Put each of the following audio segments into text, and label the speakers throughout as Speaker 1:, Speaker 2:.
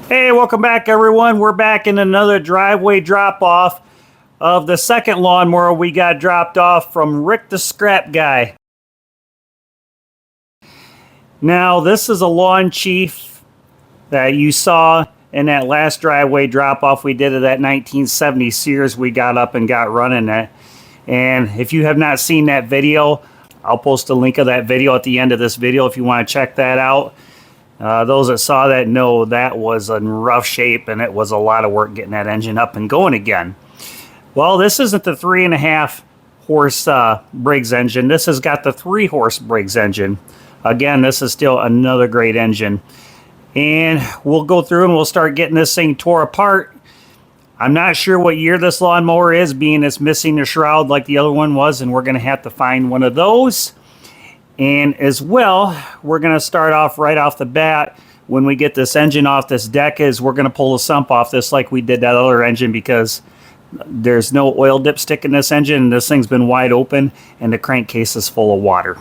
Speaker 1: Hey, welcome back everyone. We're back in another driveway drop-off of the second lawnmower we got dropped off from Rick the Scrap Guy. Now, this is a lawn chief that you saw in that last driveway drop-off we did of that 1970 Sears we got up and got running at. And if you have not seen that video, I'll post a link of that video at the end of this video if you want to check that out. Those that saw that know that was in rough shape and it was a lot of work getting that engine up and going again. Well, this isn't the 3.5 horse Briggs engine. This has got the 3 horse Briggs engine. Again, this is still another great engine. And we'll go through and we'll start getting this thing tore apart. I'm not sure what year this lawnmower is, being it's missing the shroud like the other one was, and we're going to have to find one of those. And as well, we're going to start off right off the bat when we get this engine off this deck is we're going to pull the sump off this like we did that other engine, because there's no oil dipstick in this engine and this thing's been wide open and the crankcase is full of water.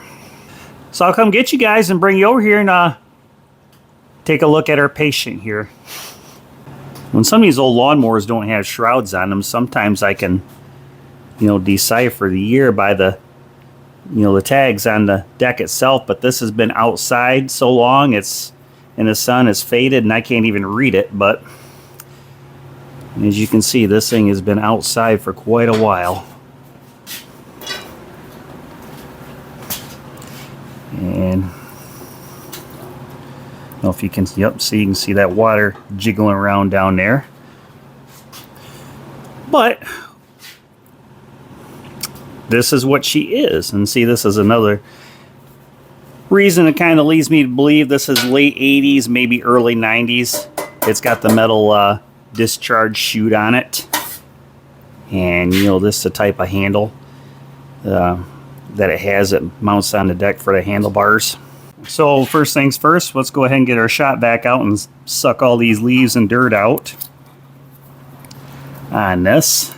Speaker 1: So I'll come get you guys and bring you over here and take a look at our patient here. When some of these old lawnmowers don't have shrouds on them, sometimes I can, decipher the year by the the tags on the deck itself, but this has been outside so long, it's in the sun, it's faded, and I can't even read it. But as you can see, this thing has been outside for quite a while. And I don't know if you can, so you can see that water jiggling around down there. But this is what she is. And see, this is another reason it kind of leads me to believe this is late 80s, maybe early 90s. It's got the metal discharge chute on it. And, this is the type of handle that it has. It mounts on the deck for the handlebars. So first things first, let's go ahead and get our shot back out and suck all these leaves and dirt out on this.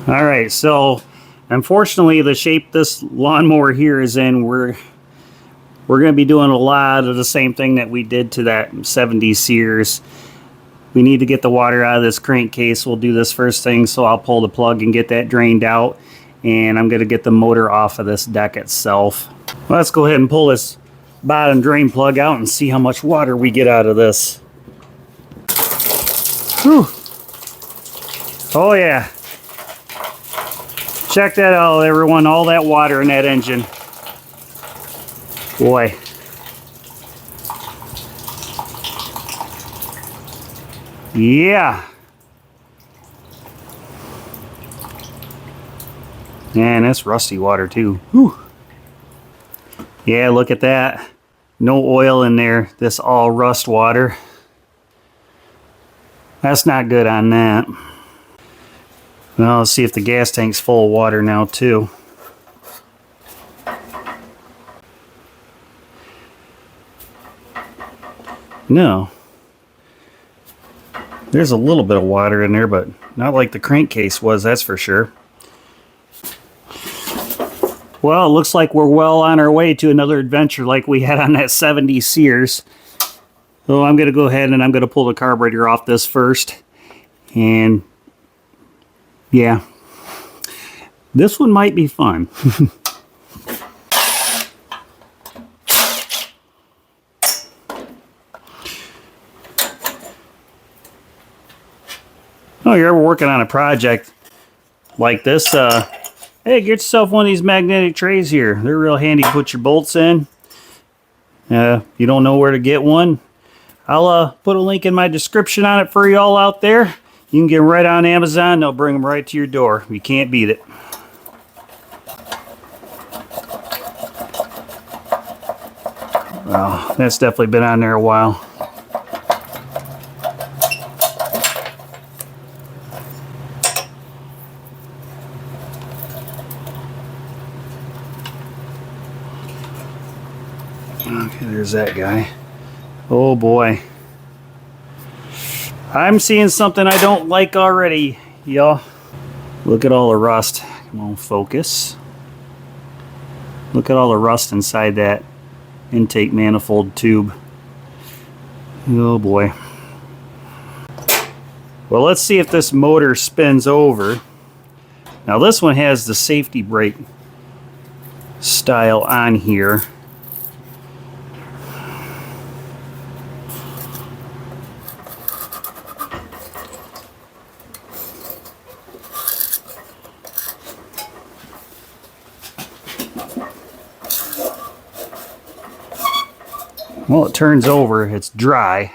Speaker 1: Alright, so unfortunately the shape this lawnmower here is in, we're going to be doing a lot of the same thing that we did to that 70 Sears. We need to get the water out of this crankcase. We'll do this first thing, so I'll pull the plug and get that drained out, and I'm going to get the motor off of this deck itself. Let's go ahead and pull this bottom drain plug out and see how much water we get out of this. Whew. Oh yeah. Check that out, everyone. All that water in that engine. Boy. Yeah. Man, that's rusty water too. Whew. Yeah, look at that. No oil in there. This all rust water. That's not good on that. Well, let's see if the gas tank's full of water now too. No. There's a little bit of water in there, but not like the crankcase was, that's for sure. Well, it looks like we're well on our way to another adventure like we had on that 70 Sears. So I'm going to go ahead and I'm going to pull the carburetor off this first. And yeah, this one might be fun. Oh, you're ever working on a project like this? Hey, get yourself one of these magnetic trays here. They're real handy to put your bolts in. You don't know where to get one? I'll put a link in my description on it for you all out there. You can get them right on Amazon. They'll bring them right to your door. You can't beat it. Well, that's definitely been on there a while. Okay, there's that guy. Oh boy. I'm seeing something I don't like already, y'all. Look at all the rust. Come on, focus. Look at all the rust inside that intake manifold tube. Oh boy. Well, let's see if this motor spins over. Now this one has the safety brake style on here. Well, it turns over, it's dry,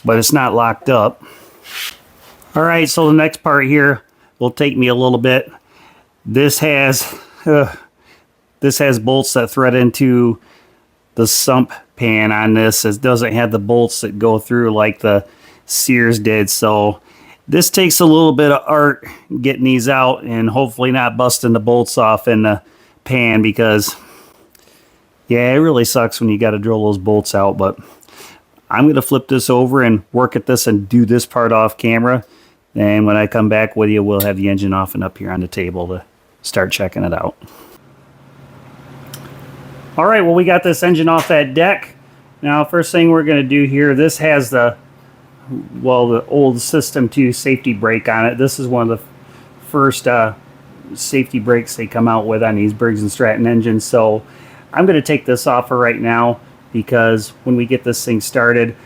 Speaker 1: but it's not locked up. All right, so the next part here will take me a little bit. This has bolts that thread into the sump pan on this. It doesn't have the bolts that go through like the Sears did, so this takes a little bit of art getting these out and hopefully not busting the bolts off in the pan, because yeah, it really sucks when you got to drill those bolts out. But I'm going to flip this over and work at this and do this part off camera. And when I come back with you, we'll have the engine off and up here on the table to start checking it out. All right, well, we got this engine off that deck. Now, first thing we're going to do here, this has the old System 2 safety brake on it. This is one of the first safety brakes they come out with on these Briggs Stratton engines. So I'm going to take this off for right now, because when we get this thing started,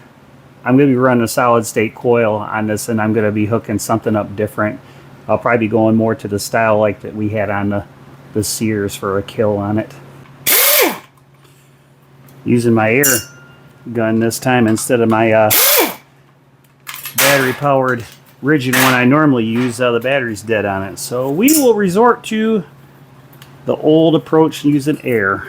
Speaker 1: I'm going to be running a solid state coil on this, and I'm going to be hooking something up different. I'll probably be going more to the style like that we had on the Sears for a kill on it. Using my air gun this time instead of my battery powered rigid one I normally use. The battery's dead on it, so we will resort to the old approach using air.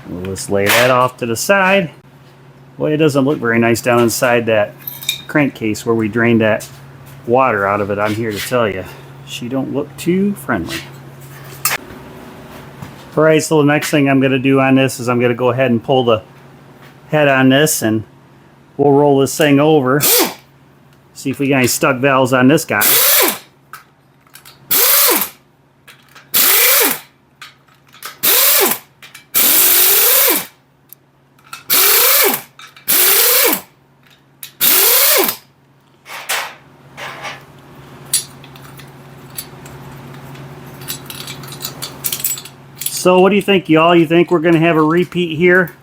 Speaker 1: We'll just lay that off to the side. Well, it doesn't look very nice down inside that crankcase where we drained that water out of it. I'm here to tell you, she don't look too friendly. All right, so the next thing I'm going to do on this is I'm going to go ahead and pull the head on this, and we'll roll this thing over. See if we got any stuck valves on this guy. So what do you think, y'all? You think we're going to have a repeat here?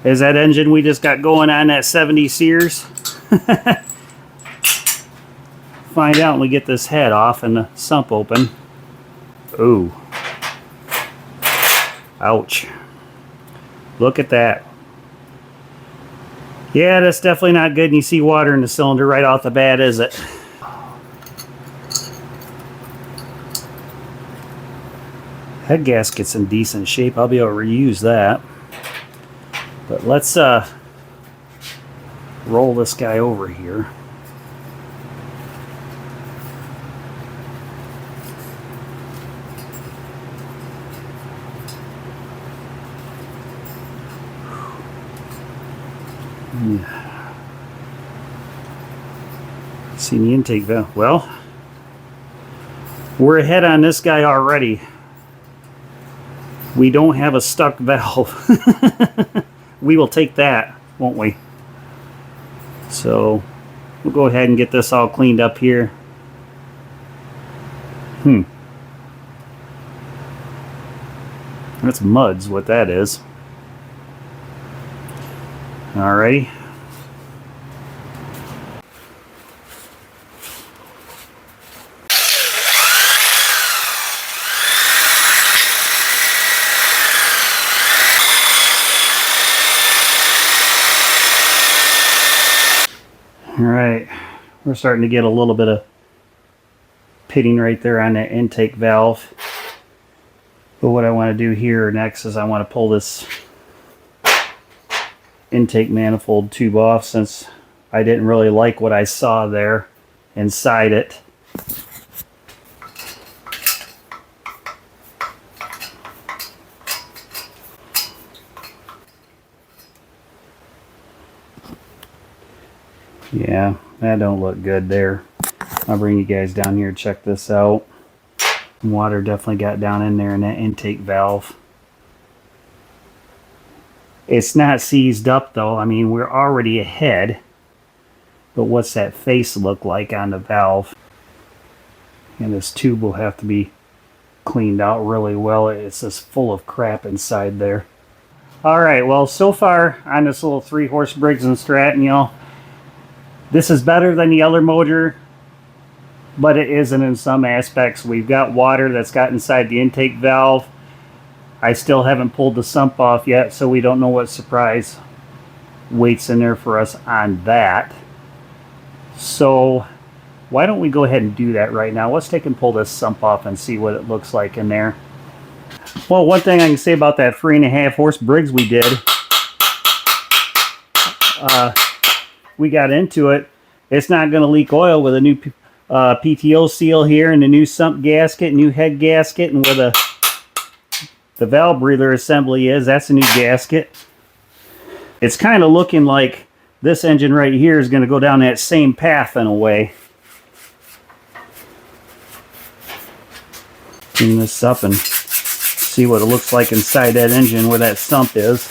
Speaker 1: Is that engine we just got going on that 70 Sears? Find out when we get this head off and the sump open. Ooh. Ouch. Look at that. Yeah, that's definitely not good, and you see water in the cylinder right off the bat, is it? Head gasket's in decent shape. I'll be able to reuse that. But let's roll this guy over here. See the intake valve. Well, we're ahead on this guy already. We don't have a stuck valve. We will take that, won't we? So we'll go ahead and get this all cleaned up here. That's mud's what that is. Alrighty. Alright, we're starting to get a little bit of pitting right there on that intake valve. But what I want to do here next is I want to pull this intake manifold tube off, since I didn't really like what I saw there inside it. Yeah, that don't look good there. I'll bring you guys down here to check this out. Water definitely got down in there in that intake valve. It's not seized up though. I mean, we're already ahead. But what's that face look like on the valve? And this tube will have to be cleaned out really well. It's just full of crap inside there. Alright, well, so far on this little 3-horse Briggs Stratton, y'all, this is better than the other motor, but it isn't in some aspects. We've got water that's got inside the intake valve. I still haven't pulled the sump off yet, so we don't know what surprise waits in there for us on that. So why don't we go ahead and do that right now? Let's take and pull this sump off and see what it looks like in there. Well, one thing I can say about that 3.5-horse Briggs we did, we got into it. It's not going to leak oil with a new PTO seal here and a new sump gasket, new head gasket, and where the valve breather assembly is, that's a new gasket. It's kind of looking like this engine right here is going to go down that same path in a way. Clean this up and see what it looks like inside that engine where that sump is.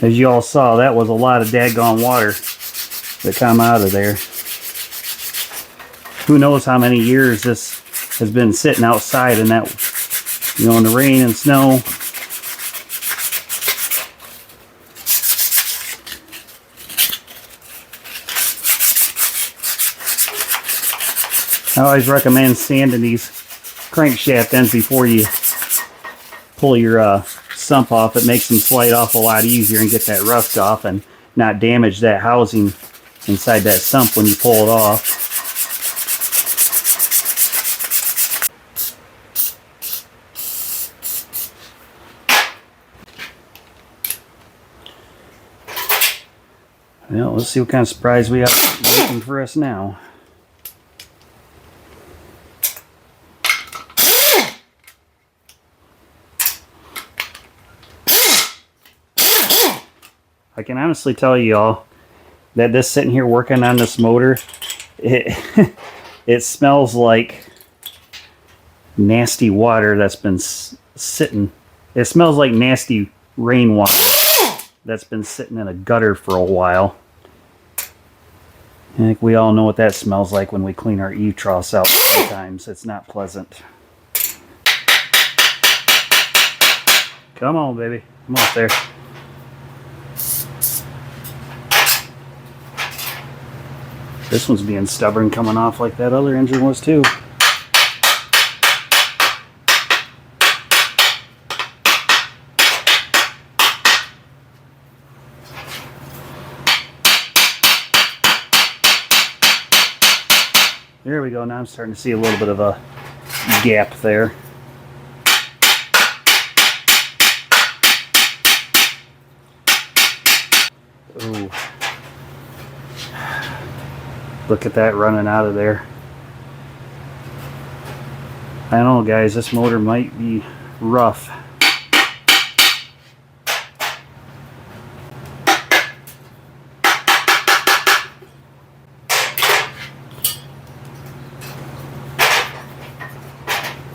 Speaker 1: As you all saw, that was a lot of daggone water that come out of there. Who knows how many years this has been sitting outside in that, you know, in the rain and snow. I always recommend sanding these crankshaft ends before you pull your sump off. It makes them slide off a lot easier and get that rust off and not damage that housing inside that sump when you pull it off. Well, let's see what kind of surprise we have waiting for us now. I can honestly tell you all that this sitting here working on this motor, it smells like nasty water that's been sitting. It smells like nasty rainwater that's been sitting in a gutter for a while. I think we all know what that smells like when we clean our eave troughs out sometimes. It's not pleasant. Come on, baby. Come on up there. This one's being stubborn coming off like that other engine was too. There we go. Now I'm starting to see a little bit of a gap there. Ooh. Look at that running out of there. I don't know, guys, this motor might be rough.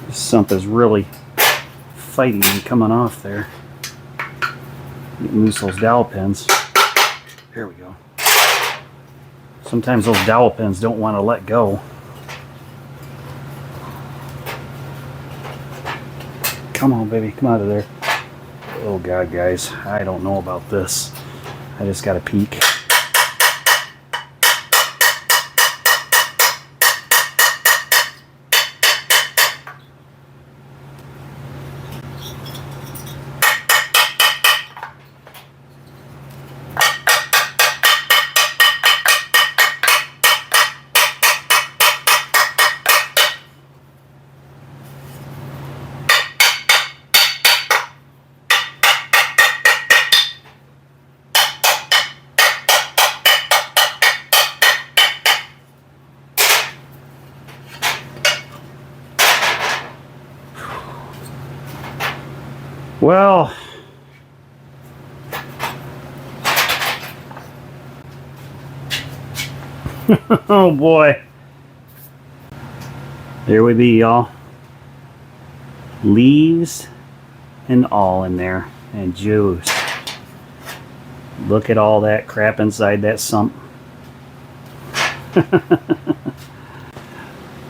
Speaker 1: This sump is really fighting and coming off there. Loose those dowel pins. There we go. Sometimes those dowel pins don't want to let go. Come on, baby, come out of there. Oh God, guys, I don't know about this. I just got a peek. Well, Oh boy. There we be, y'all. Leaves and all in there, and juice. Look at all that crap inside that sump.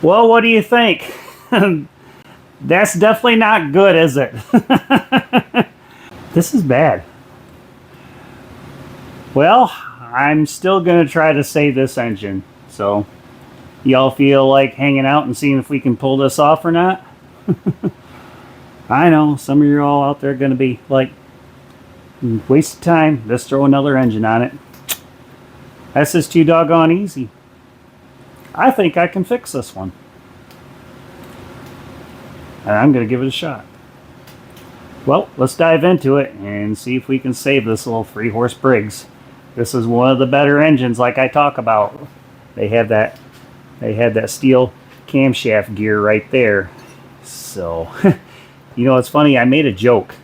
Speaker 1: Well, what do you think? That's definitely not good, is it? This is bad. Well, I'm still going to try to save this engine. So, y'all feel like hanging out and seeing if we can pull this off or not? I know, some of you all out there are going to be like, waste of time, let's throw another engine on it. That's just too doggone easy. I think I can fix this one. And I'm going to give it a shot. Well, let's dive into it and see if we can save this little 3-horse Briggs. This is one of the better engines like I talk about. They had that steel camshaft gear right there. So, you know, it's funny, I made a joke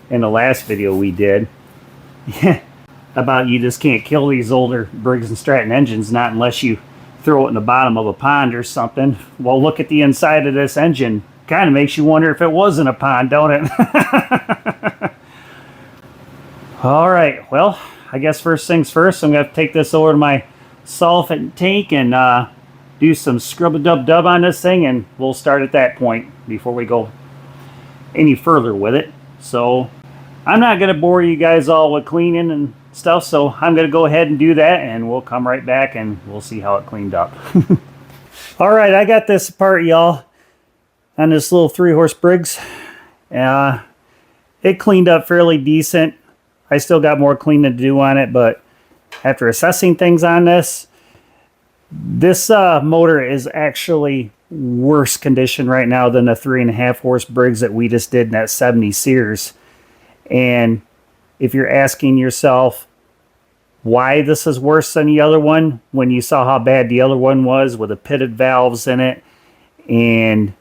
Speaker 1: in the last video we did about you just can't kill these older Briggs & Stratton engines, not unless you throw it in the bottom of a pond or something. Well, look at the inside of this engine. Kind of makes you wonder if it was in a pond, don't it? All right, well, I guess first things first, I'm going to take this over to my solvent tank and do some scrub-a-dub-dub on this thing, and we'll start at that point before we go any further with it. So I'm not going to bore you guys all with cleaning and stuff, so I'm going to go ahead and do that, and we'll come right back and we'll see how it cleaned up. All right, I got this apart, y'all, on this little 3-horse Briggs. It cleaned up fairly decent. I still got more cleaning to do on it, but after assessing things on this motor is actually worse condition right now than the 3.5-horse Briggs that we just did in that 70 Sears. And if you're asking yourself why this is worse than the other one, when you saw how bad the other one was with the pitted valves in it, and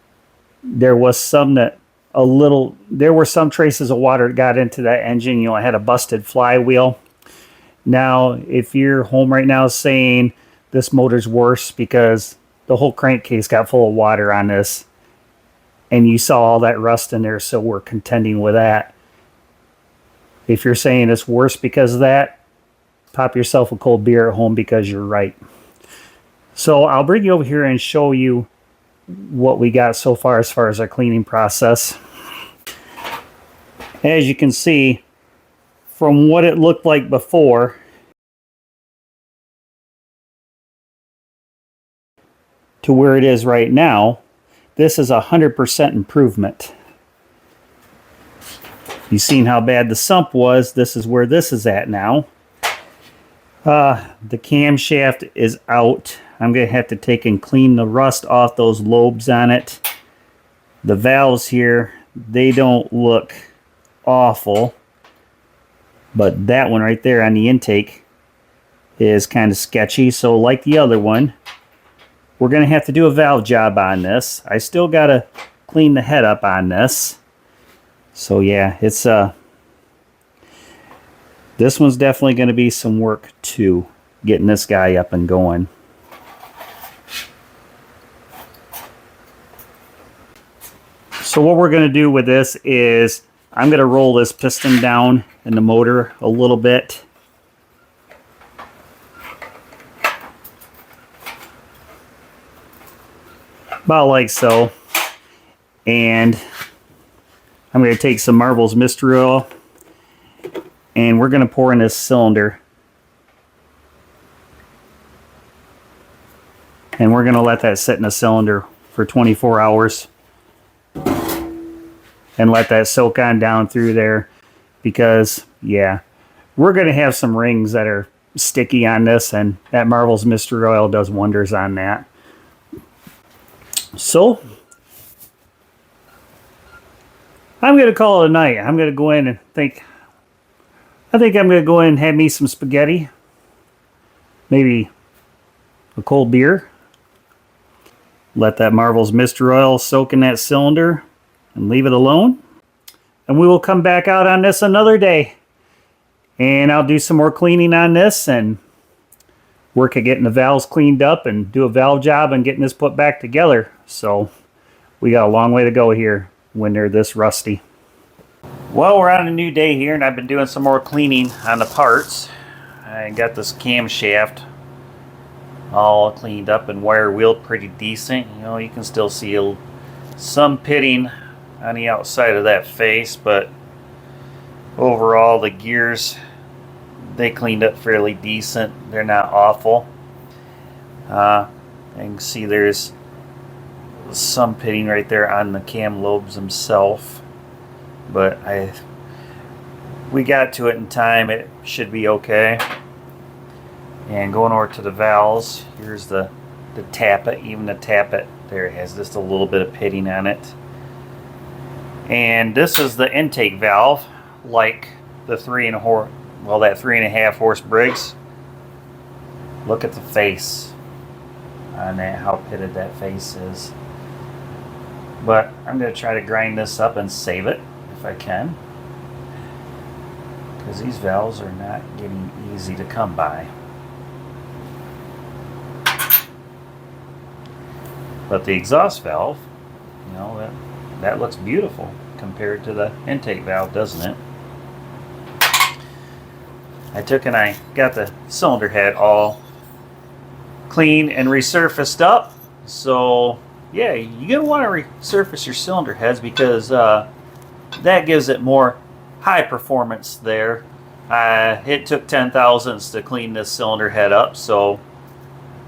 Speaker 1: there were some traces of water that got into that engine. You know, it had a busted flywheel. Now, if you're home right now saying this motor's worse because the whole crankcase got full of water on this, and you saw all that rust in there, so we're contending with that. If you're saying it's worse because of that, pop yourself a cold beer at home, because you're right. So I'll bring you over here and show you what we got so far as our cleaning process. As you can see, from what it looked like before to where it is right now, this is 100% improvement. You've seen how bad the sump was. This is where this is at now. The camshaft is out. I'm going to have to take and clean the rust off those lobes on it. The valves here, they don't look awful, but that one right there on the intake is kind of sketchy. So like the other one, we're going to have to do a valve job on this. I still got to clean the head up on this. So yeah, it's this one's definitely going to be some work too, getting this guy up and going. So what we're going to do with this is I'm going to roll this piston down in the motor a little bit. About like so. And I'm going to take some Marvel's mystery oil, and we're going to pour in this cylinder. And we're going to let that sit in the cylinder for 24 hours. And let that soak on down through there, because yeah, we're going to have some rings that are sticky on this, and that Marvel's mystery oil does wonders on that. So I'm going to call it a night. I'm going to go in and I think I'm going to go in and have me some spaghetti, maybe a cold beer, let that Marvel's mystery oil soak in that cylinder, and leave it alone. And we will come back out on this another day, and I'll do some more cleaning on this, and work at getting the valves cleaned up and do a valve job and getting this put back together. So we got a long way to go here when they're this rusty. Well, we're on a new day here, and I've been doing some more cleaning on the parts. I got this camshaft all cleaned up and wire wheeled pretty decent. You know, you can still see some pitting on the outside of that face, but overall the gears, they cleaned up fairly decent. They're not awful. You can see there's some pitting right there on the cam lobes themselves, but we got to it in time. It should be okay. And going over to the valves, here's the tappet. Even the tappet there has just a little bit of pitting on it. And this is the intake valve, like the that 3.5 horse Briggs. Look at the face on that, how pitted that face is. But I'm going to try to grind this up and save it if I can, because these valves are not getting easy to come by. But the exhaust valve, you know, that looks beautiful compared to the intake valve, doesn't it? I took and I got the cylinder head all clean and resurfaced up. So yeah, you're gonna want to resurface your cylinder heads, because that gives it more high performance there. It took 10 thousandths to clean this cylinder head up, so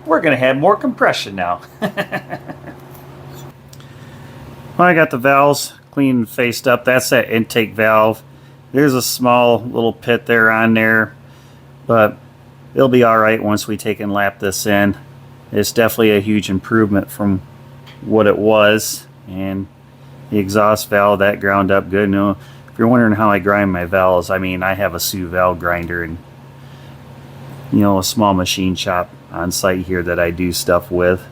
Speaker 1: we're gonna have more compression now. Well, I got the valves clean and faced up. That's that intake valve. There's a small little pit there on there, but it'll be alright once we take and lap this in. It's definitely a huge improvement from what it was. And the exhaust valve, that ground up good. You know, if you're wondering how I grind my valves, I mean, I have a Sioux valve grinder and, you know, a small machine shop on site here that I do stuff with.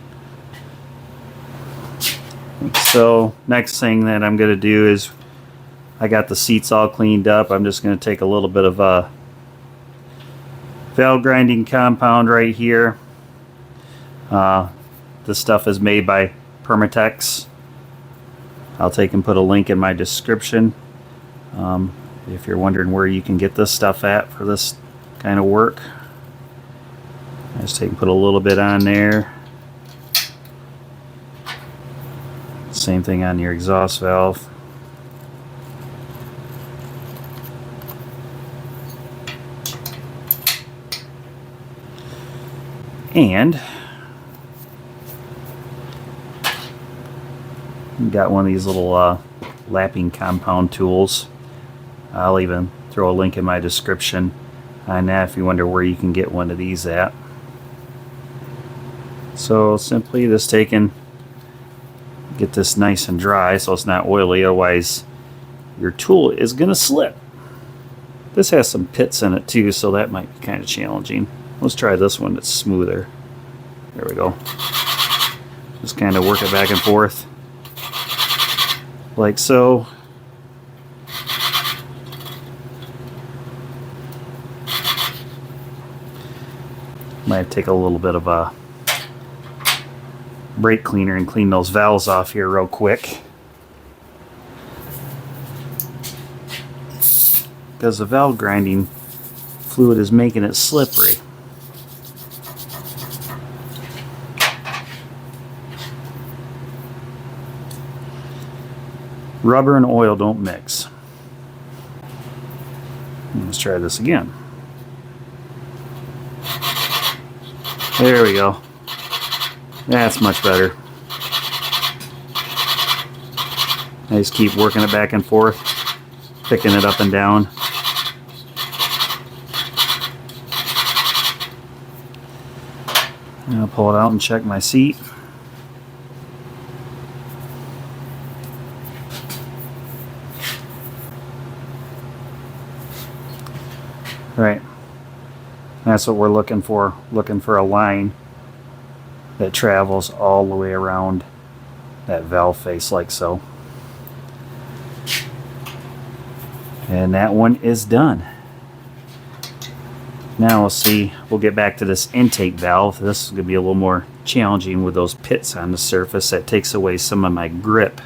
Speaker 1: So next thing that I'm going to do is, I got the seats all cleaned up. I'm just going to take a little bit of valve grinding compound right here. This stuff is made by Permatex. I'll take and put a link in my description if you're wondering where you can get this stuff at for this kind of work. I just take and put a little bit on there. Same thing on your exhaust valve. And got one of these little lapping compound tools. I'll even throw a link in my description on that if you wonder where you can get one of these at. So simply just take and get this nice and dry so it's not oily, otherwise your tool is going to slip. This has some pits in it too, so that might be kind of challenging. Let's try this one that's smoother. There we go. Just kind of work it back and forth like so. Might take a little bit of a brake cleaner and clean those valves off here real quick, because the valve grinding fluid is making it slippery. Rubber and oil don't mix. Let's try this again. There we go. That's much better. I just keep working it back and forth, picking it up and down. And I'll pull it out and check my seat. Right. That's what we're looking for a line that travels all the way around that valve face like so. And that one is done. Now we'll see, we'll get back to this intake valve. This is going to be a little more challenging with those pits on the surface. That takes away some of my grip.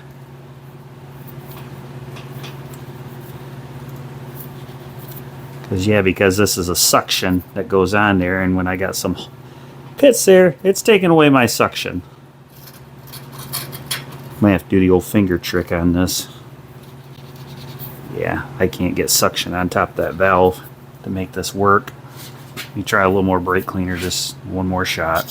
Speaker 1: Because this is a suction that goes on there, and when I got some pits there, it's taking away my suction. Might have to do the old finger trick on this. Yeah, I can't get suction on top of that valve to make this work. Let me try a little more brake cleaner, just one more shot.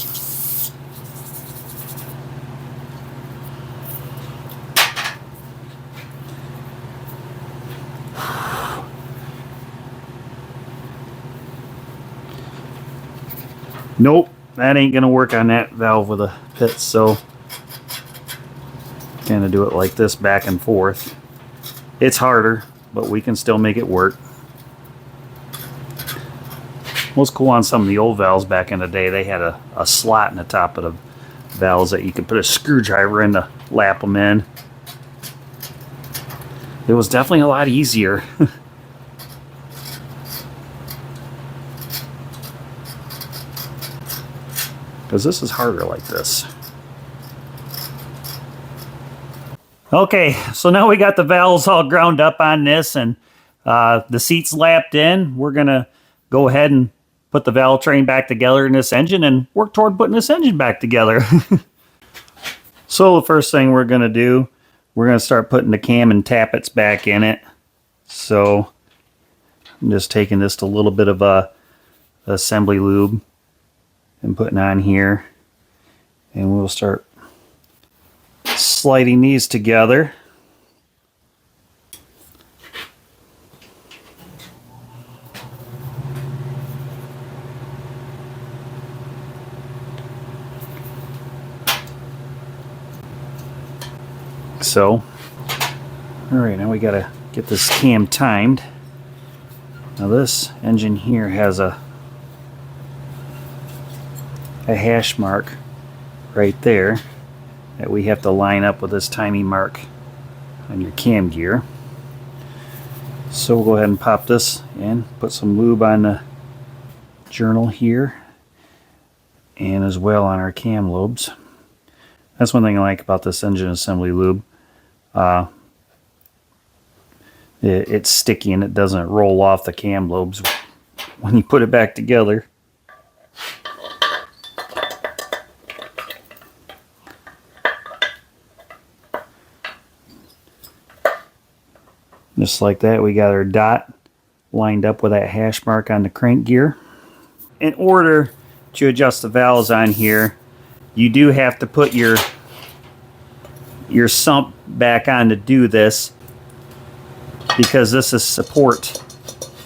Speaker 1: Nope, that ain't gonna work on that valve with a pit, so kind of do it like this back and forth. It's harder, but we can still make it work. What's cool on some of the old valves back in the day, they had a slot in the top of the valves that you could put a screwdriver in to lap them in. It was definitely a lot easier. Because this is harder like this. Okay, so now we got the valves all ground up on this, and the seats lapped in. We're gonna go ahead and put the valve train back together in this engine and work toward putting this engine back together. So the first thing we're gonna do, we're gonna start putting the cam and tappets back in it. So I'm just taking just a little bit of assembly lube and putting on here, and we'll start sliding these together. So, all right, now we gotta get this cam timed. Now this engine here has a hash mark right there that we have to line up with this tiny mark on your cam gear. So we'll go ahead and pop this in, put some lube on the journal here, and as well on our cam lobes. That's one thing I like about this engine assembly lube. It's sticky and it doesn't roll off the cam lobes when you put it back together. Just like that, we got our dot lined up with that hash mark on the crank gear. In order to adjust the valves on here, you do have to put your sump back on to do this, because this is support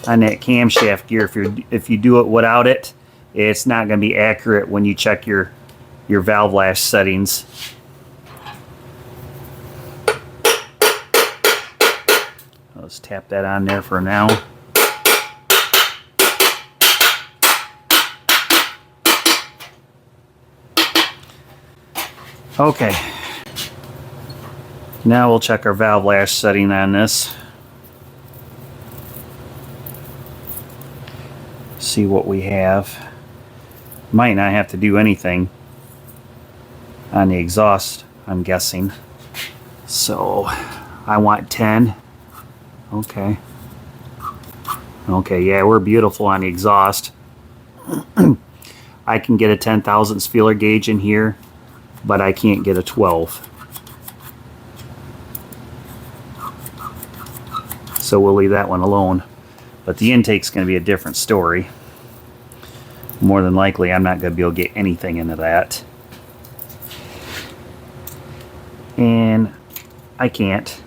Speaker 1: on that camshaft gear. If you do it without it, it's not going to be accurate when you check your valve lash settings. Let's tap that on there for now. Okay. Now we'll check our valve lash setting on this. See what we have. Might not have to do anything on the exhaust, I'm guessing. So I want 10. Okay. Okay, yeah, we're beautiful on the exhaust. I can get a 10 thousandths feeler gauge in here, but I can't get a 12. So we'll leave that one alone. But the intake's going to be a different story. More than likely, I'm not going to be able to get anything into that. And I can't.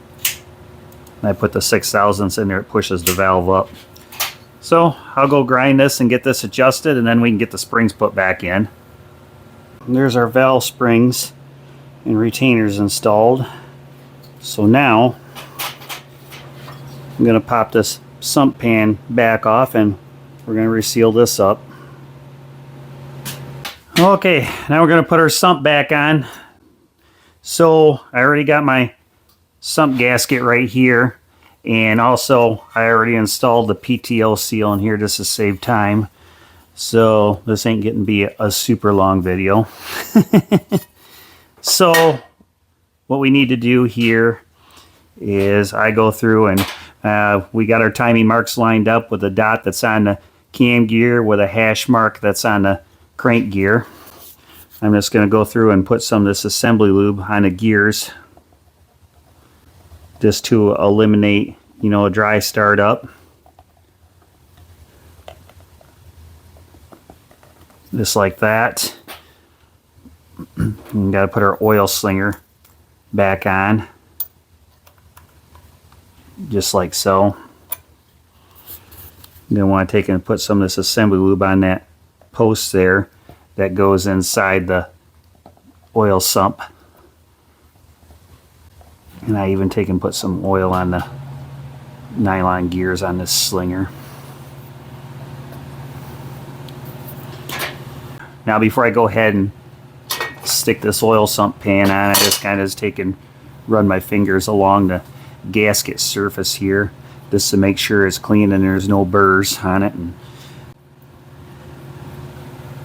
Speaker 1: I put the 6 thousandths in there, it pushes the valve up. So I'll go grind this and get this adjusted, and then we can get the springs put back in. And there's our valve springs and retainers installed. So now I'm going to pop this sump pan back off, and we're going to reseal this up. Okay, now we're going to put our sump back on. So I already got my sump gasket right here, and also I already installed the PTO seal in here just to save time. So this ain't getting to be a super long video. So what we need to do here is I go through and we got our timing marks lined up with a dot that's on the cam gear with a hash mark that's on the crank gear. I'm just going to go through and put some of this assembly lube on the gears just to eliminate, you know, a dry startup. Just like that. We got to put our oil slinger back on, just like so. Then want to take and put some of this assembly lube on that post there that goes inside the oil sump. And I even take and put some oil on the nylon gears on this slinger. Now before I go ahead and stick this oil sump pan on, I just kind of take and run my fingers along the gasket surface here just to make sure it's clean and there's no burrs on it. And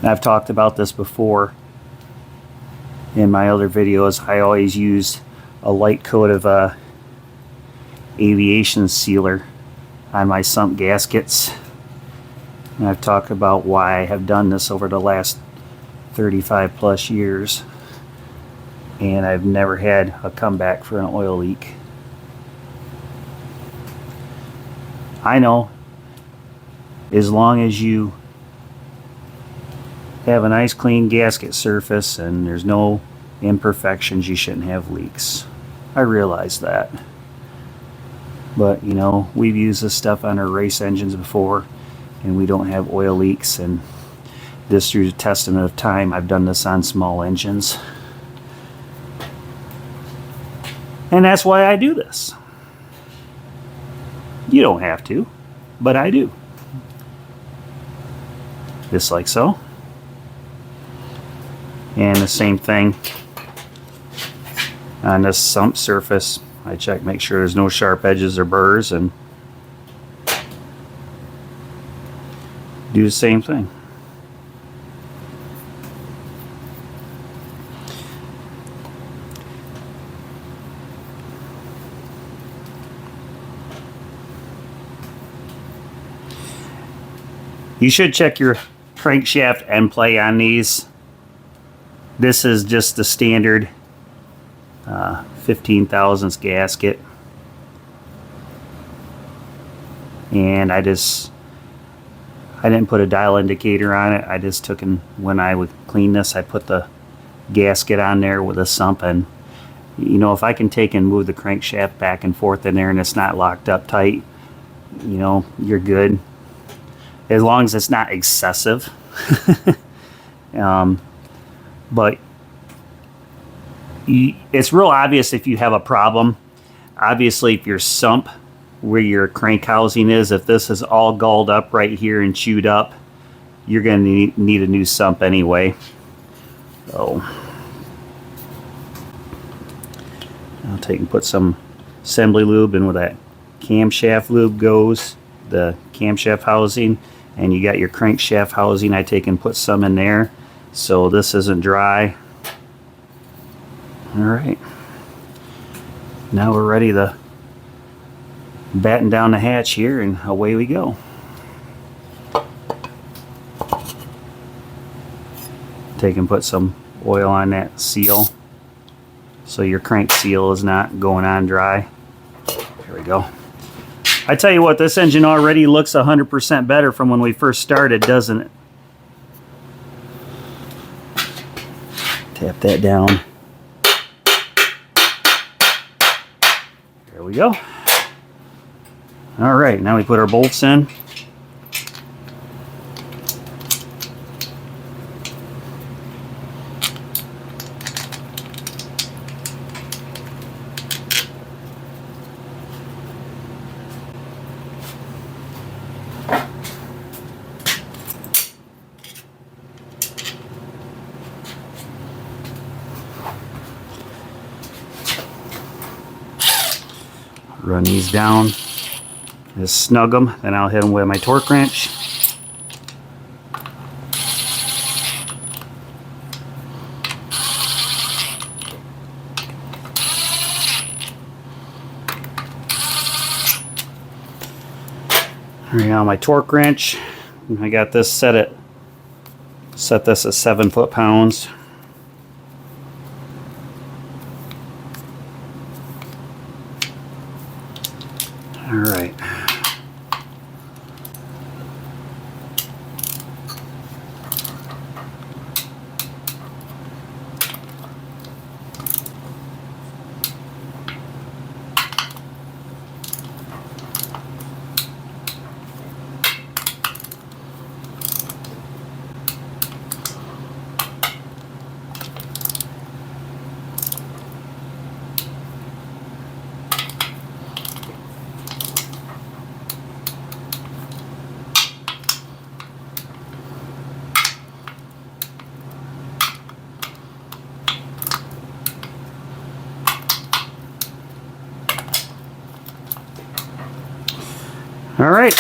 Speaker 1: I've talked about this before in my other videos. I always use a light coat of aviation sealer on my sump gaskets. And I've talked about why I have done this over the last 35 plus years, and I've never had a comeback for an oil leak. I know, as long as you have a nice clean gasket surface and there's no imperfections, you shouldn't have leaks. I realize that, but you know, we've used this stuff on our race engines before and we don't have oil leaks, and this through the testament of time. I've done this on small engines, and that's why I do this. You don't have to, but I do. Just like so. And the same thing on this sump surface. I check, make sure there's no sharp edges or burrs, and do the same thing. You should check your crankshaft end play on these. This is just the standard 15 thousandths gasket. And I didn't put a dial indicator on it. I just took, and when I would clean this, I put the gasket on there with a sump. And you know, if I can take and move the crankshaft back and forth in there and it's not locked up tight, you know, you're good. As long as it's not excessive. But it's real obvious if you have a problem. Obviously, if your sump, where your crank housing is, if this is all galled up right here and chewed up, you're going to need a new sump anyway. So I'll take and put some assembly lube in where that camshaft lube goes, the camshaft housing. And you got your crankshaft housing. I take and put some in there so this isn't dry. Alright, now we're ready to batten down the hatch here, and away we go. Take and put some oil on that seal so your crank seal is not going on dry. There we go. I tell you what, this engine already looks 100% better from when we first started, doesn't it? Tap that down. There we go. All right, now we put our bolts in. Run these down, just snug them, then I'll hit them with my torque wrench. Right now my torque wrench, I got this set this at 7 foot-pounds. All right. All right,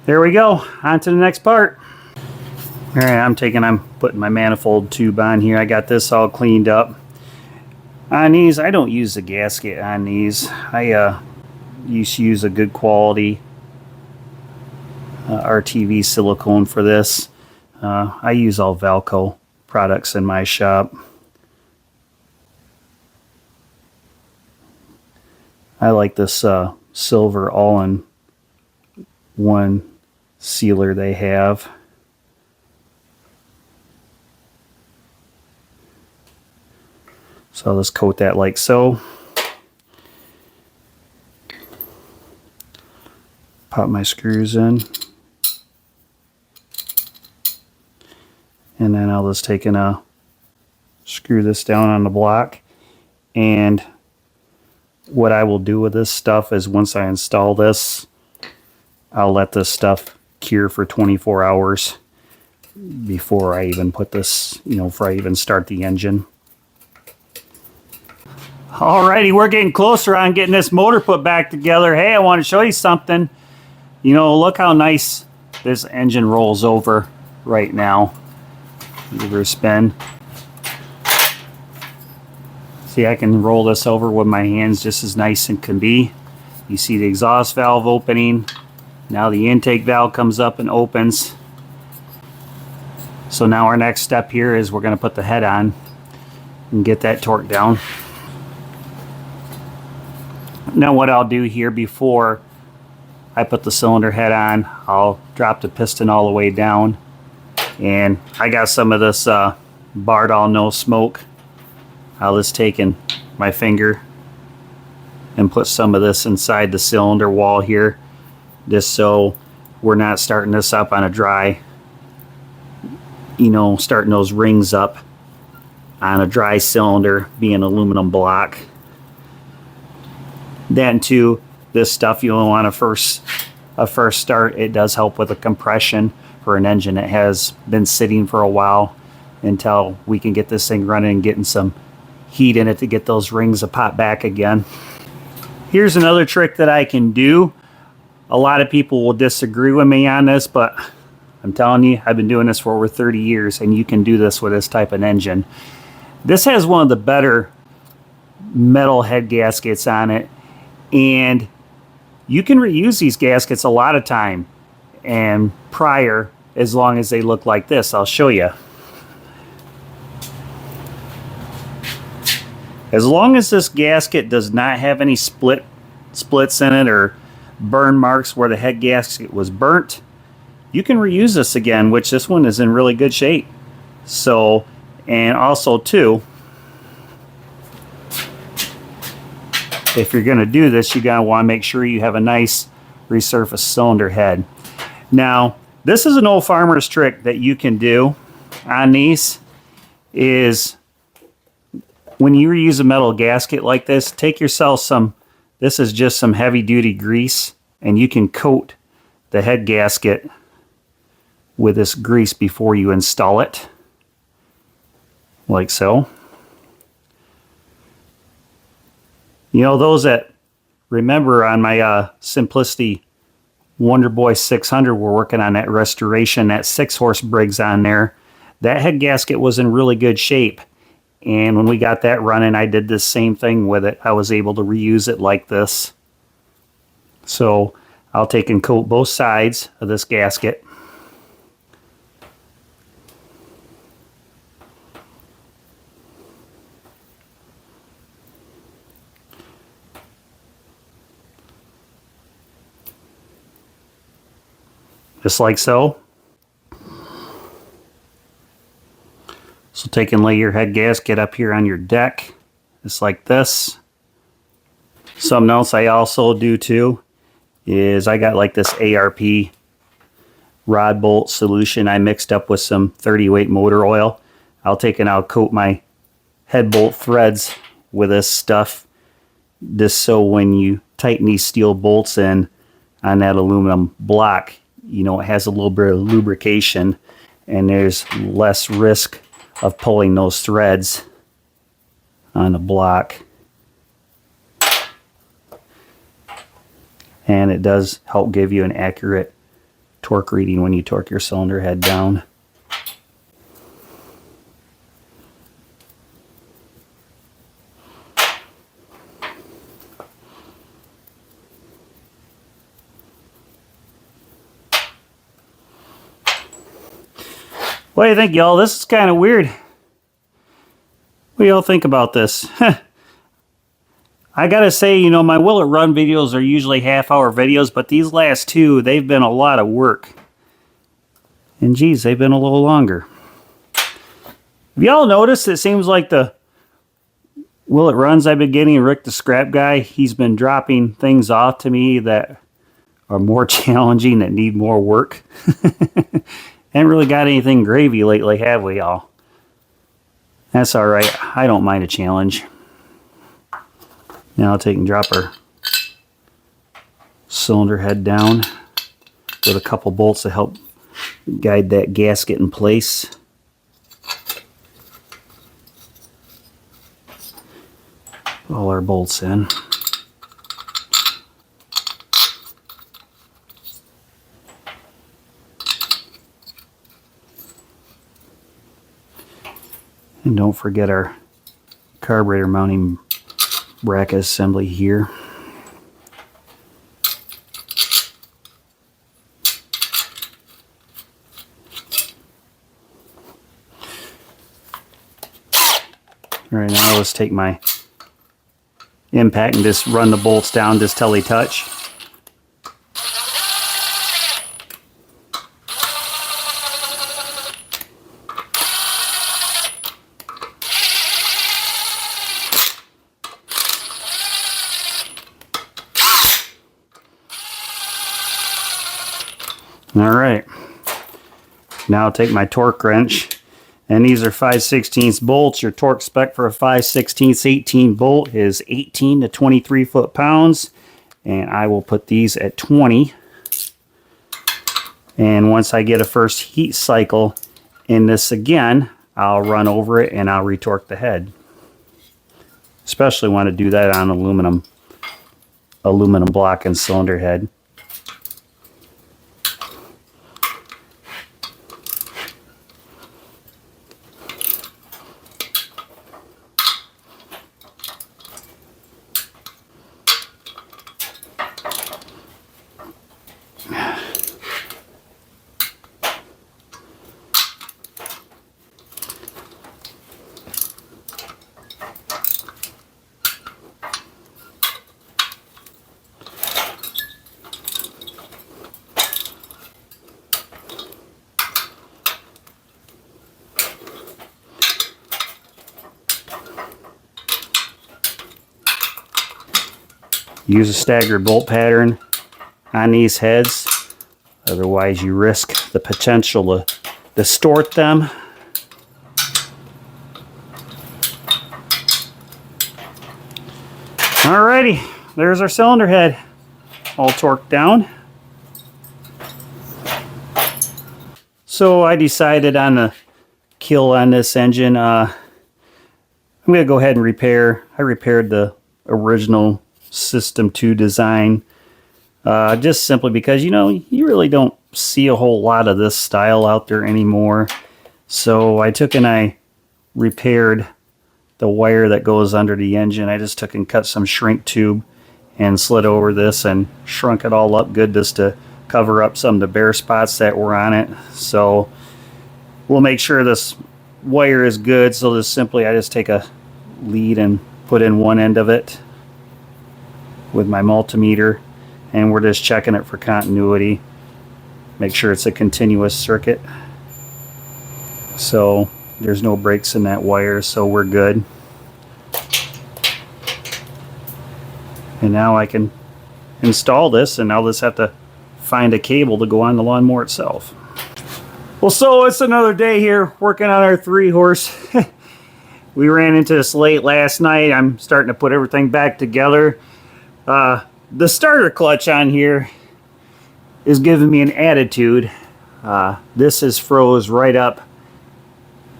Speaker 1: there we go. On to the next part. All right, I'm putting my manifold tube on here. I got this all cleaned up. On these, I don't use the gasket on these. I used to use a good quality RTV silicone for this. I use all Valco products in my shop. I like this silver all-in-one sealer they have. So I'll just coat that like so. Pop my screws in. And then I'll just take and screw this down on the block. And what I will do with this stuff is once I install this, I'll let this stuff cure for 24 hours before I even put this, before I even start the engine. Alrighty, we're getting closer on getting this motor put back together. Hey, I want to show you something. Look how nice this engine rolls over right now. Give her a spin. See, I can roll this over with my hands just as nice as can be. You see the exhaust valve opening. Now the intake valve comes up and opens. So now our next step here is we're going to put the head on and get that torque down. Now what I'll do here before I put the cylinder head on, I'll drop the piston all the way down. And I got some of this Bardol no smoke. I'll just take in my finger and put some of this inside the cylinder wall here, just so we're not starting this up on a dry, starting those rings up on a dry cylinder being aluminum block. Then too, this stuff you'll want to a first start. It does help with the compression for an engine that has been sitting for a while until we can get this thing running and getting some heat in it to get those rings to pop back again. Here's another trick that I can do. A lot of people will disagree with me on this, but I'm telling you, I've been doing this for over 30 years and you can do this with this type of engine. This has one of the better metal head gaskets on it, and you can reuse these gaskets a lot of time and prior, as long as they look like this. I'll show you. As long as this gasket does not have any splits in it or burn marks where the head gasket was burnt, you can reuse this again, which this one is in really good shape. So, and also too, if you're going to do this, you're going to want to make sure you have a nice resurfaced cylinder head. Now, this is an old farmer's trick that you can do on these is when you reuse a metal gasket like this, take yourself some, this is just some heavy duty grease, and you can coat the head gasket with this grease before you install it, like so. Those that remember on my Simplicity Wonder Boy 600, we're working on that restoration, that 6-horse Briggs on there. That head gasket was in really good shape. And when we got that running, I did the same thing with it. I was able to reuse it like this. So I'll take and coat both sides of this gasket. Just like so. So take and lay your head gasket up here on your deck, just like this. Something else I also do too is I got like this ARP rod bolt solution I mixed up with some 30 weight motor oil. I'll take and I'll coat my head bolt threads with this stuff, just so when you tighten these steel bolts in on that aluminum block, you know, it has a little bit of lubrication and there's less risk of pulling those threads on the block. And it does help give you an accurate torque reading when you torque your cylinder head down. What do you think, y'all? This is kind of weird. What do y'all think about this? I gotta say, you know, my Will It Run videos are usually half-hour videos, but these last two, they've been a lot of work. And geez, they've been a little longer. Have y'all noticed it seems like the Will It Runs I've been getting, Rick the Scrap Guy, he's been dropping things off to me that are more challenging, that need more work. Haven't really got anything gravy lately, have we, y'all? That's alright. I don't mind a challenge. Now I'll take and drop our cylinder head down with a couple bolts to help guide that gasket in place. All our bolts in. And don't forget our carburetor mounting bracket assembly here. Alright, now let's take my impact and just run the bolts down just till they touch. Alright, now I'll take my torque wrench, and these are 5/16 bolts. Your torque spec for a 5/16 18 bolt is 18 to 23 foot-pounds, and I will put these at 20. And once I get a first heat cycle in this again, I'll run over it and I'll retorque the head. Especially want to do that on aluminum block and cylinder head. Use a staggered bolt pattern on these heads, otherwise you risk the potential to distort them. Alrighty, there's our cylinder head all torqued down. So I decided on the kill on this engine. I'm going to go ahead and I repaired the original System 2 design, just simply because, you know, you really don't see a whole lot of this style out there anymore. So I took and I repaired the wire that goes under the engine. I just took and cut some shrink tube and slid over this and shrunk it all up good just to cover up some of the bare spots that were on it. So we'll make sure this wire is good. So just simply I just take a lead and put in one end of it with my multimeter, and we're just checking it for continuity. Make sure it's a continuous circuit. So there's no breaks in that wire, so we're good. And now I can install this, and I'll just have to find a cable to go on the lawnmower itself. Well, so it's another day here working on our 3-horse. We ran into this late last night. I'm starting to put everything back together. The starter clutch on here is giving me an attitude. This is froze right up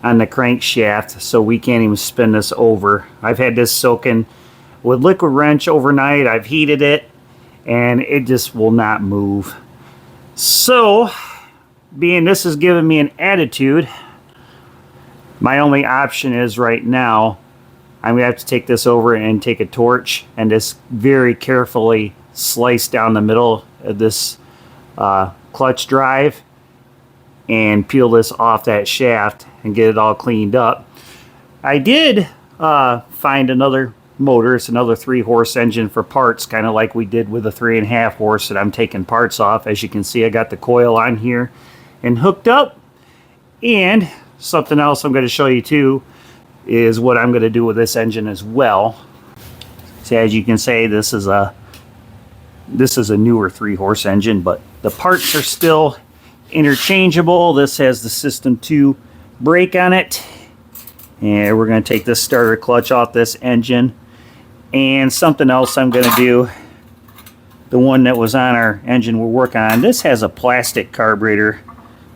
Speaker 1: on the crankshaft, so we can't even spin this over. I've had this soaking with liquid wrench overnight. I've heated it, and it just will not move. So, being this is giving me an attitude, my only option is right now, I'm going to have to take this over and take a torch and just very carefully slice down the middle of this clutch drive and peel this off that shaft and get it all cleaned up. I did find another motor. It's another 3-horse engine for parts, kind of like we did with the 3.5 horse that I'm taking parts off. As you can see, I got the coil on here and hooked up. And something else I'm going to show you too is what I'm going to do with this engine as well. So as you can see, this is a newer 3-horse engine, but the parts are still interchangeable. This has the System 2 brake on it, and we're going to take this starter clutch off this engine. And something else I'm going to do, the one that was on our engine we're working on, this has a plastic carburetor.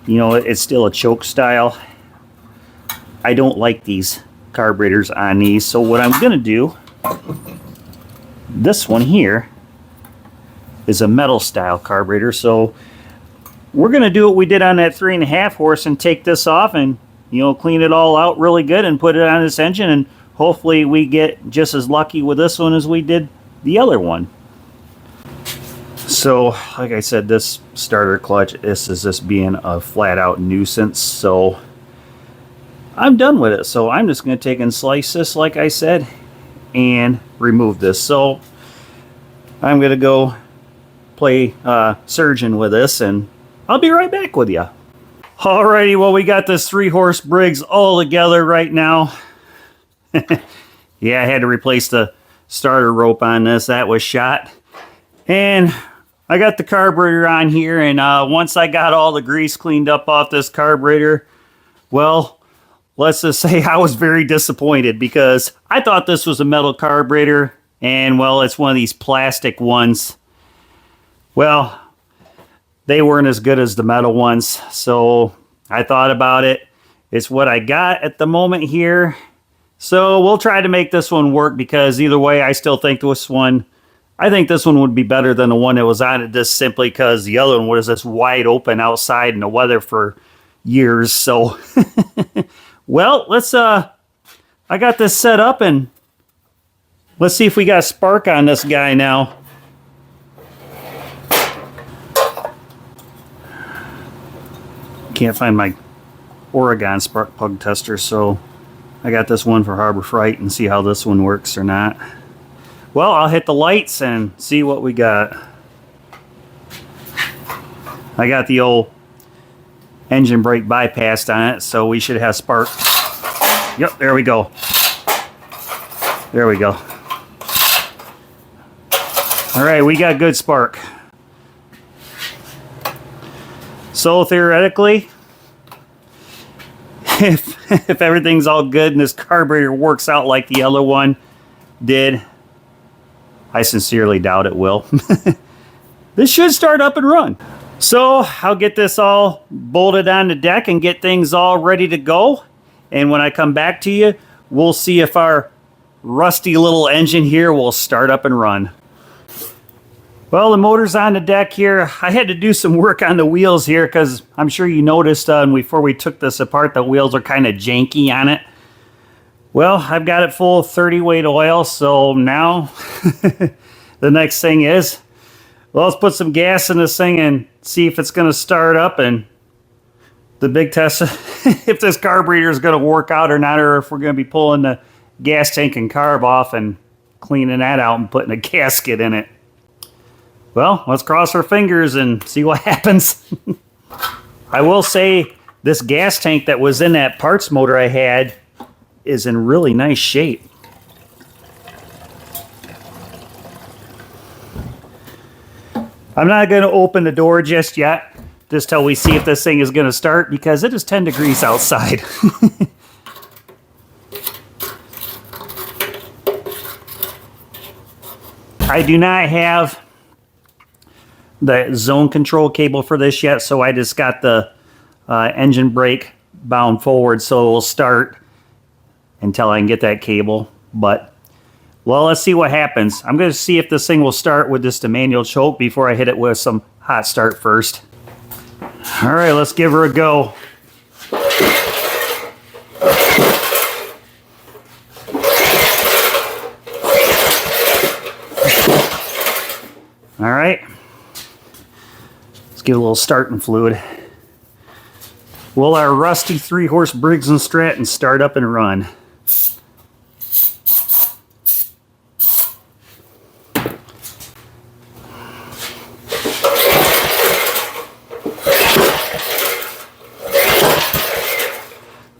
Speaker 1: You know, it's still a choke style. I don't like these carburetors on these, so what I'm going to do, this one here is a metal style carburetor, so we're going to do what we did on that 3.5 horse and take this off and, you know, clean it all out really good and put it on this engine, and hopefully we get just as lucky with this one as we did the other one. So like I said, this starter clutch, this is just being a flat out nuisance, so I'm done with it. So I'm just going to take and slice this like I said and remove this. So I'm going to go play surgeon with this, and I'll be right back with you. Alrighty, well, we got this 3-horse Briggs all together right now. Yeah, I had to replace the starter rope on this. That was shot. And I got the carburetor on here, and once I got all the grease cleaned up off this carburetor, well, let's just say I was very disappointed because I thought this was a metal carburetor, and well, it's one of these plastic ones. Well, they weren't as good as the metal ones, so I thought about it. It's what I got at the moment here. So we'll try to make this one work, because either way, I still think this one, I think this one would be better than the one that was on it, just simply because the other one was just wide open outside in the weather for years. So, well, let's, I got this set up, and let's see if we got a spark on this guy now. Can't find my Oregon spark plug tester, so I got this one for Harbor Freight, and see how this one works or not. Well, I'll hit the lights and see what we got. I got the old engine brake bypassed on it, so we should have spark. Yep, there we go. There we go. All right, we got good spark. So theoretically, if everything's all good and this carburetor works out like the other one did, I sincerely doubt it will. This should start up and run. So I'll get this all bolted on the deck and get things all ready to go. And when I come back to you, we'll see if our rusty little engine here will start up and run. Well, the motor's on the deck here. I had to do some work on the wheels here because I'm sure you noticed before we took this apart, the wheels are kind of janky on it. Well, I've got it full of 30 weight oil, so now the next thing is, well, let's put some gas in this thing and see if it's going to start up. And the big test, if this carburetor is going to work out or not, or if we're going to be pulling the gas tank and carb off and cleaning that out and putting a gasket in it. Well, let's cross our fingers and see what happens. I will say this gas tank that was in that parts motor I had is in really nice shape. I'm not going to open the door just yet, just till we see if this thing is going to start, because it is 10 degrees outside. I do not have the zone control cable for this yet, so I just got the engine brake bound forward, so it will start until I can get that cable. But well, let's see what happens. I'm going to see if this thing will start with just a manual choke before I hit it with some hot start first. All right, let's give her a go. All right. Let's give it a little starting fluid. Will our rusty 3-horse Briggs Stratton start up and run?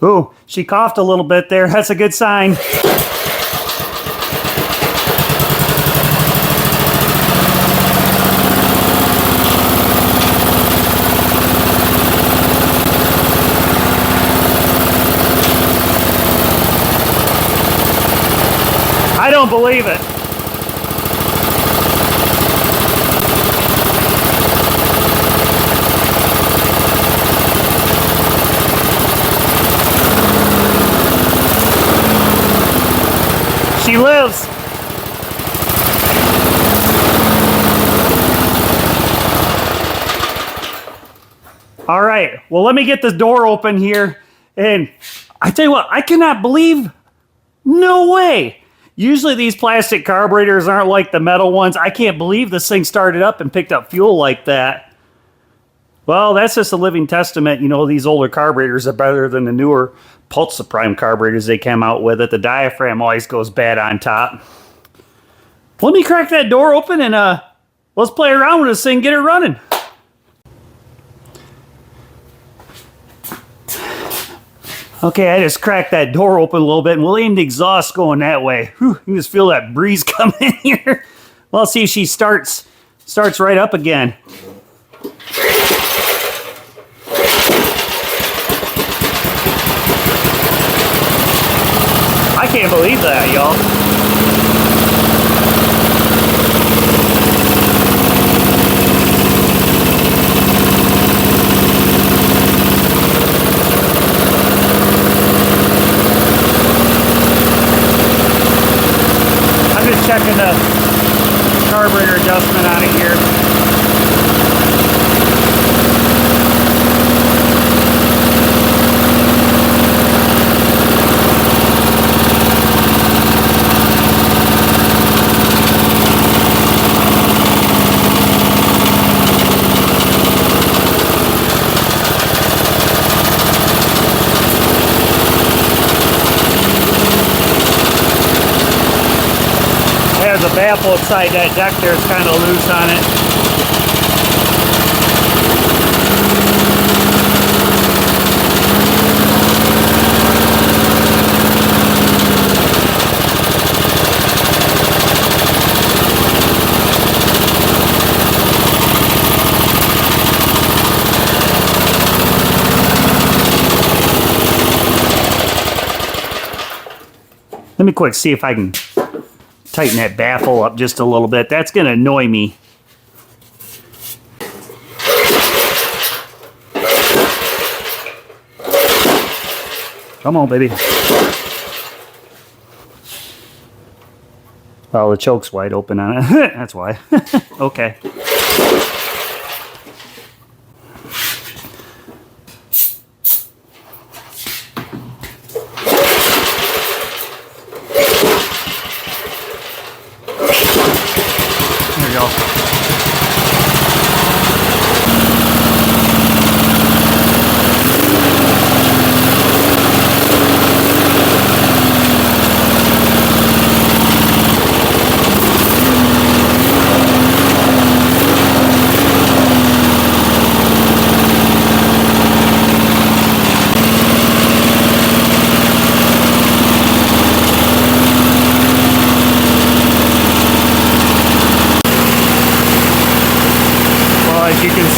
Speaker 1: Ooh, she coughed a little bit there. That's a good sign. I don't believe it. She lives. All right, well, let me get this door open here. And I tell you what, I cannot believe, no way. Usually these plastic carburetors aren't like the metal ones. I can't believe this thing started up and picked up fuel like that. Well, that's just a living testament. You know, these older carburetors are better than the newer Pulse Prime carburetors they came out with it. The diaphragm always goes bad on top. Let me crack that door open and let's play around with this thing, get it running. Okay, I just cracked that door open a little bit, and we'll aim the exhaust going that way. Whew, you can just feel that breeze coming in here. Well, let's see if she starts right up again. I can't believe that, y'all. Checking the carburetor adjustment on it here. There's a baffle inside that deck there, it's kind of loose on it. Let me quick see if I can tighten that baffle up just a little bit. That's going to annoy me. Come on, baby. Oh, the choke's wide open on it. That's why. Okay.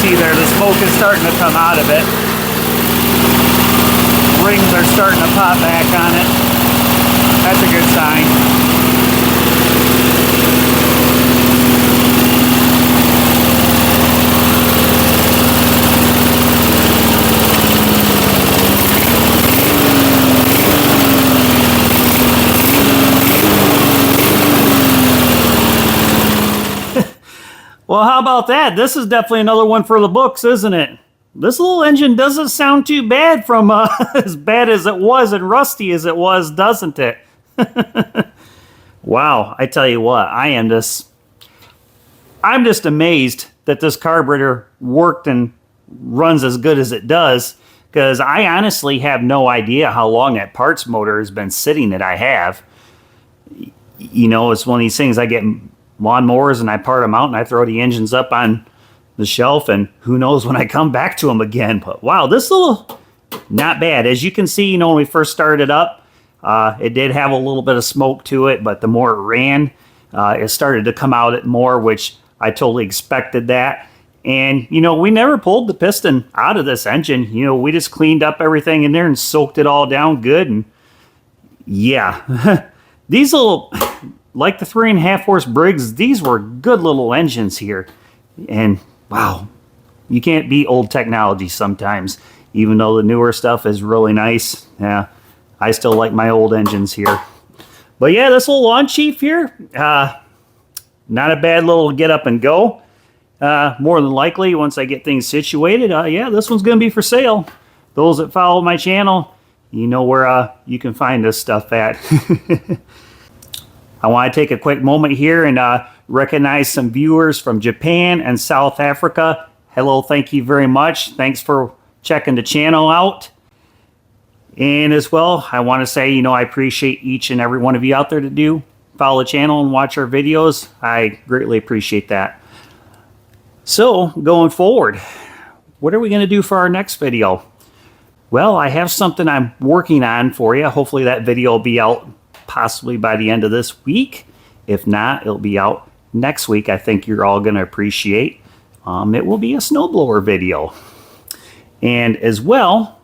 Speaker 1: see there, the smoke is starting to come out of it. Rings are starting to pop back on it. That's a good sign. Well, how about that? This is definitely another one for the books, isn't it? This little engine doesn't sound too bad from as bad as it was and rusty as it was, doesn't it? Wow, I tell you what, I'm just amazed that this carburetor worked and runs as good as it does, because I honestly have no idea how long that parts motor has been sitting that I have. You know, it's one of these things, I get lawnmowers and I part them out and I throw the engines up on the shelf, and who knows when I come back to them again. But wow, this little, not bad. As you can see, you know, when we first started up, it did have a little bit of smoke to it, but the more it ran, it started to come out more, which I totally expected that. And, you know, we never pulled the piston out of this engine. You know, we just cleaned up everything in there and soaked it all down good. And yeah, these little, like the 3.5 horse Briggs, these were good little engines here. And wow, you can't beat old technology sometimes, even though the newer stuff is really nice. Yeah, I still like my old engines here. But yeah, this little lawn chief here, not a bad little get up and go. More than likely, once I get things situated, yeah, this one's going to be for sale. Those that follow my channel, you know where you can find this stuff at. I want to take a quick moment here and recognize some viewers from Japan and South Africa. Hello, thank you very much. Thanks for checking the channel out. And as well, I want to say, you know, I appreciate each and every one of you out there that do follow the channel and watch our videos. I greatly appreciate that. So, going forward, what are we going to do for our next video? Well, I have something I'm working on for you. Hopefully that video will be out possibly by the end of this week. If not, it'll be out next week. I think you're all going to appreciate. It will be a snowblower video. And as well,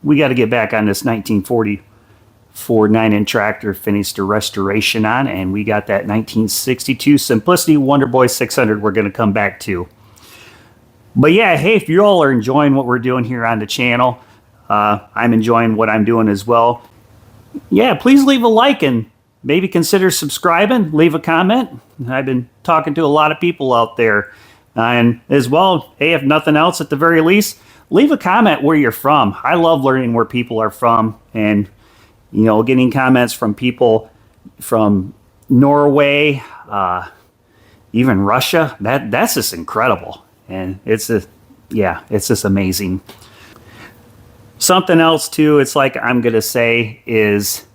Speaker 1: we got to get back on this 1944 9-inch tractor, finished a restoration on, and we got that 1962 Simplicity Wonderboy 600 we're going to come back to. But yeah, hey, if you all are enjoying what we're doing here on the channel, I'm enjoying what I'm doing as well. Yeah, please leave a like and maybe consider subscribing, leave a comment. I've been talking to a lot of people out there. And as well, hey, if nothing else, at the very least, leave a comment where you're from. I love learning where people are from, and, you know, getting comments from people from Norway, even Russia. That's just incredible. And it's just amazing. Something else too, it's like I'm going to say is,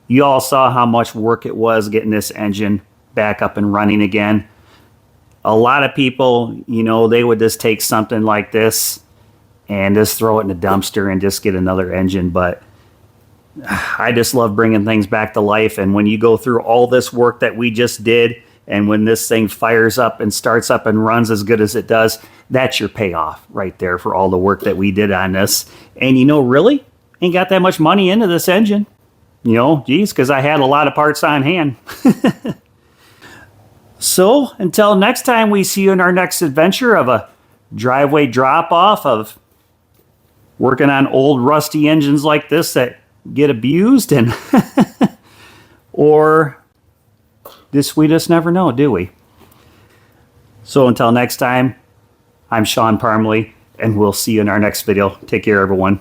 Speaker 1: you all saw how much work it was getting this engine back up and running again. A lot of people, you know, they would just take something like this and just throw it in a dumpster and just get another engine. But I just love bringing things back to life. And when you go through all this work that we just did, and when this thing fires up and starts up and runs as good as it does, that's your payoff right there for all the work that we did on this. And, you know, really ain't got that much money into this engine. You know, geez, because I had a lot of parts on hand. So, until next time we see you in our next adventure of a driveway drop-off of working on old rusty engines like this that get abused, and or this, we just never know, do we? So until next time, I'm Sean Parmley, and we'll see you in our next video. Take care, everyone.